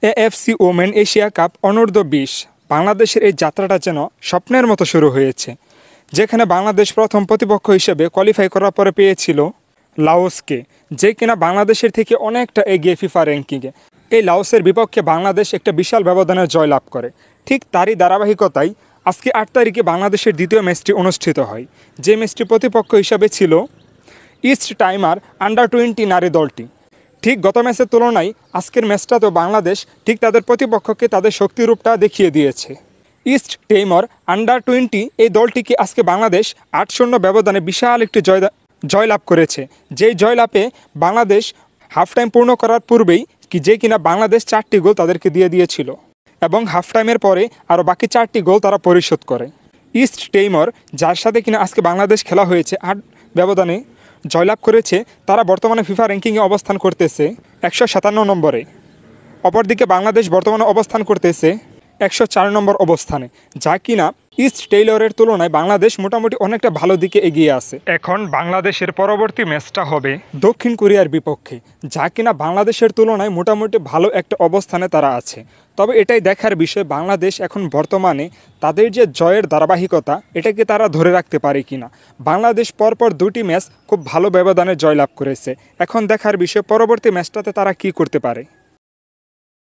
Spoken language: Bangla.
এএফসি ওমেন এশিয়া কাপ অনূর্ধ্ব-20 বাংলাদেশের এই যাত্রাটা যেন স্বপ্নের মতো শুরু হয়েছে, যেখানে বাংলাদেশ প্রথম প্রতিপক্ষ হিসেবে কোয়ালিফাই করার পরে পেয়েছিল লাওসকে, যে কিনা বাংলাদেশের থেকে অনেকটা এগিয়ে ফিফা র্যাঙ্কিংয়ে। এই লাওসের বিপক্ষে বাংলাদেশ একটা বিশাল ব্যবধানের জয়লাভ করে। ঠিক তারই ধারাবাহিকতায় আজকে 8 তারিখে বাংলাদেশের দ্বিতীয় ম্যাচটি অনুষ্ঠিত হয়, যে ম্যাচটি প্রতিপক্ষ হিসাবে ছিল ইস্ট টাইমার আন্ডার-20 নারী দলটি। ঠিক গত ম্যাচের তুলনায় আজকের ম্যাচটাতেও বাংলাদেশ ঠিক তাদের প্রতিপক্ষকে তাদের শক্তিরূপটা দেখিয়ে দিয়েছে। ইস্ট টাইমার আন্ডার-20 এই দলটিকে আজকে বাংলাদেশ 8-0 ব্যবধানে বিশাল একটি জয়লাভ করেছে, যেই জয়লাভে বাংলাদেশ হাফ টাইম পূর্ণ করার পূর্বেই যে কিনা বাংলাদেশ 4টি গোল তাদেরকে দিয়ে দিয়েছিল এবং হাফ টাইমের পরে আরও বাকি 4টি গোল তারা পরিশোধ করে। ইস্ট টাইমার, যার সাথে কিনা আজকে বাংলাদেশ খেলা হয়েছে, 8 ব্যবধানে জয়লাভ করেছে, তারা বর্তমানে ফিফা র্যাঙ্কিংয়ে অবস্থান করতেছে 157 নম্বরে। অপরদিকে বাংলাদেশ বর্তমানে অবস্থান করতেছে 104 নম্বর অবস্থানে, যা কিনা ইস্ট টেইলরের তুলনায় বাংলাদেশ মোটামুটি অনেকটা ভালো দিকে এগিয়ে আছে। এখন বাংলাদেশের পরবর্তী ম্যাচটা হবে দক্ষিণ কোরিয়ার বিপক্ষে, যা কিনা বাংলাদেশের তুলনায় মোটামুটি ভালো একটা অবস্থানে তারা আছে। তবে এটাই দেখার বিষয়, বাংলাদেশ এখন বর্তমানে তাদের যে জয়ের ধারাবাহিকতা, এটাকে তারা ধরে রাখতে পারে কিনা। বাংলাদেশ পরপর 2টি ম্যাচ খুব ভালো ব্যবধানে জয়লাভ করেছে। এখন দেখার বিষয় পরবর্তী ম্যাচটাতে তারা কি করতে পারে।